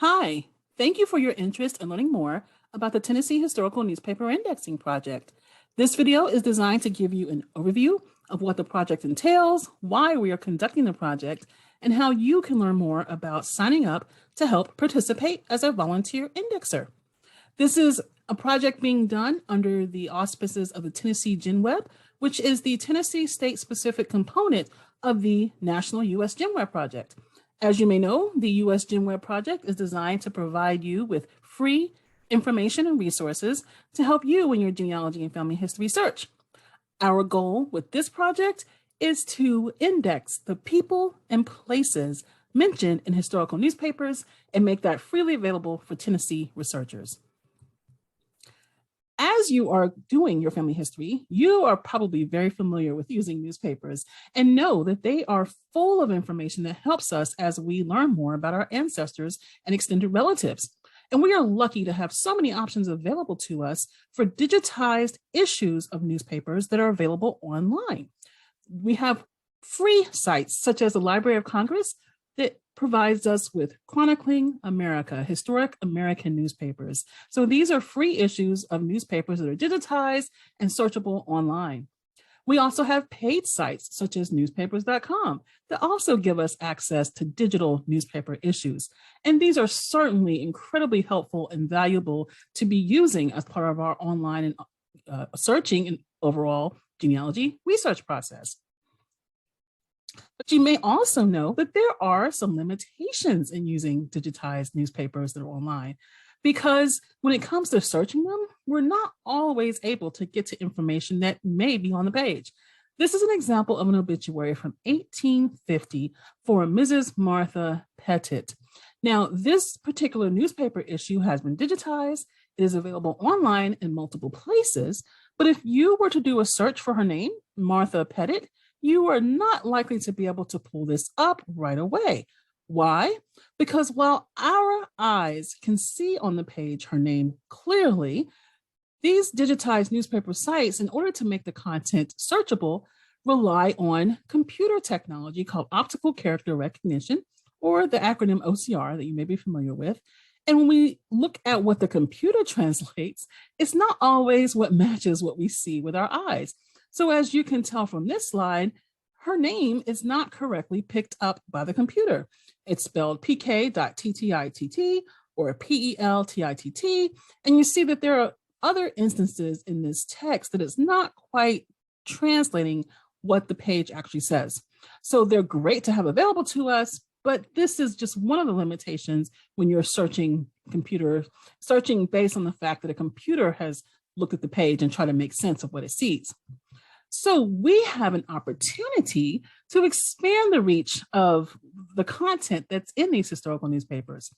Hi, thank you for your interest in learning more about the Tennessee Historical Newspaper Indexing Project. This video is designed to give you an overview of what the project entails, why we are conducting the project, and how you can learn more about signing up to help participate as a volunteer indexer. This is a project being done under the auspices of the Tennessee GenWeb, which is the Tennessee state-specific component of the National U.S. GenWeb Project. As you may know, the U.S. GenWeb Project is designed to provide you with free information and resources to help you in your genealogy and family history search. Our goal with this project is to index the people and places mentioned in historical newspapers and make that freely available for Tennessee researchers. As you are doing your family history, you are probably very familiar with using newspapers and know that they are full of information that helps us as we learn more about our ancestors and extended relatives. And we are lucky to have so many options available to us for digitized issues of newspapers that are available online. We have free sites such as the Library of Congress that provides us with Chronicling America, historic American newspapers. So these are free issues of newspapers that are digitized and searchable online. We also have paid sites such as newspapers.com that also give us access to digital newspaper issues. And these are certainly incredibly helpful and valuable to be using as part of our online and searching and overall genealogy research process. But you may also know that there are some limitations in using digitized newspapers that are online, because when it comes to searching them, we're not always able to get to information that may be on the page. This is an example of an obituary from 1850 for Mrs. Martha Pettit. Now, this particular newspaper issue has been digitized. It is available online in multiple places, but if you were to do a search for her name, Martha Pettit, you are not likely to be able to pull this up right away. Why? Because while our eyes can see on the page her name clearly, these digitized newspaper sites, in order to make the content searchable, rely on computer technology called optical character recognition, or the acronym OCR that you may be familiar with. And when we look at what the computer translates, it's not always what matches what we see with our eyes. So as you can tell from this slide, her name is not correctly picked up by the computer. It's spelled pk.ttitt or peltitt. And you see that there are other instances in this text that is not quite translating what the page actually says. So they're great to have available to us, but this is just one of the limitations when you're searching based on the fact that a computer has looked at the page and try to make sense of what it sees. So we have an opportunity to expand the reach of the content that's in these historical newspapers.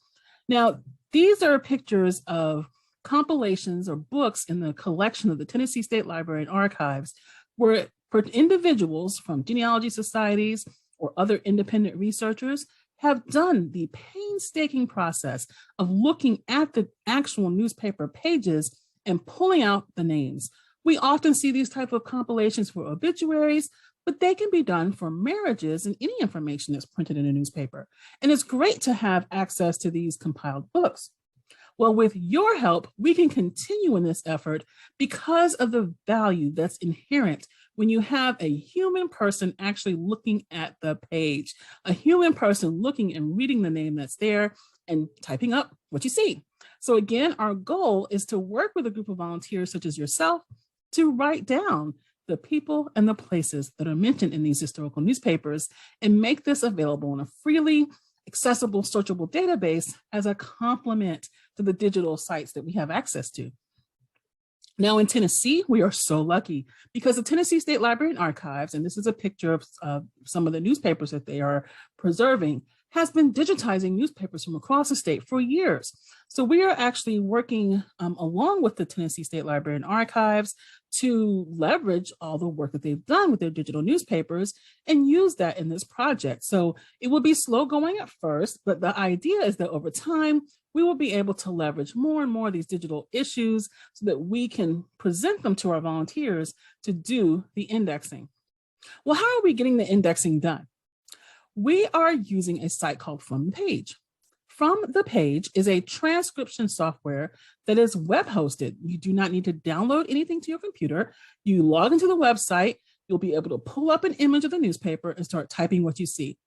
Now, these are pictures of compilations or books in the collection of the Tennessee State Library and Archives, where for individuals from genealogy societies or other independent researchers have done the painstaking process of looking at the actual newspaper pages and pulling out the names. We often see these type of compilations for obituaries, but they can be done for marriages and any information that's printed in a newspaper. And it's great to have access to these compiled books. Well, with your help, we can continue in this effort because of the value that's inherent when you have a human person actually looking at the page, a human person looking and reading the name that's there and typing up what you see. So again, our goal is to work with a group of volunteers such as yourself to write down the people and the places that are mentioned in these historical newspapers and make this available in a freely accessible, searchable database as a complement to the digital sites that we have access to. Now in Tennessee, we are so lucky because the Tennessee State Library and Archives, and this is a picture of some of the newspapers that they are preserving, has been digitizing newspapers from across the state for years. So we are actually working along with the Tennessee State Library and Archives to leverage all the work that they've done with their digital newspapers and use that in this project. So it will be slow going at first, but the idea is that over time, we will be able to leverage more and more of these digital issues so that we can present them to our volunteers to do the indexing. Well, how are we getting the indexing done? We are using a site called From the Page. From the Page is a transcription software that is web hosted. You do not need to download anything to your computer. You log into the website, you'll be able to pull up an image of the newspaper and start typing what you see.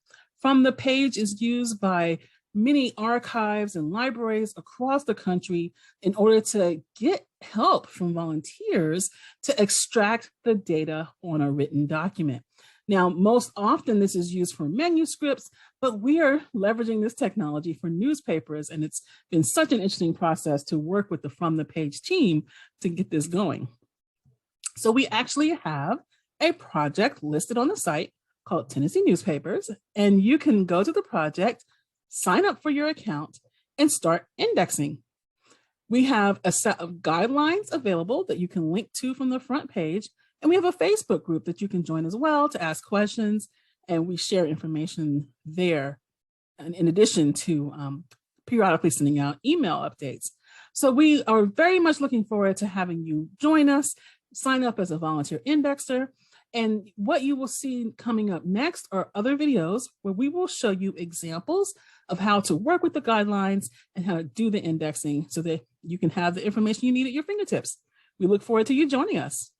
From the Page is used by many archives and libraries across the country in order to get help from volunteers to extract the data on a written document. Now, most often this is used for manuscripts, but we are leveraging this technology for newspapers, and it's been such an interesting process to work with the From the Page team to get this going. So we actually have a project listed on the site called Tennessee Newspapers, and you can go to the project, sign up for your account, and start indexing. We have a set of guidelines available that you can link to from the front page, and we have a Facebook group that you can join as well to ask questions, and we share information there, and in addition to periodically sending out email updates. So we are very much looking forward to having you join us, sign up as a volunteer indexer, and what you will see coming up next are other videos where we will show you examples of how to work with the guidelines and how to do the indexing so that you can have the information you need at your fingertips. We look forward to you joining us.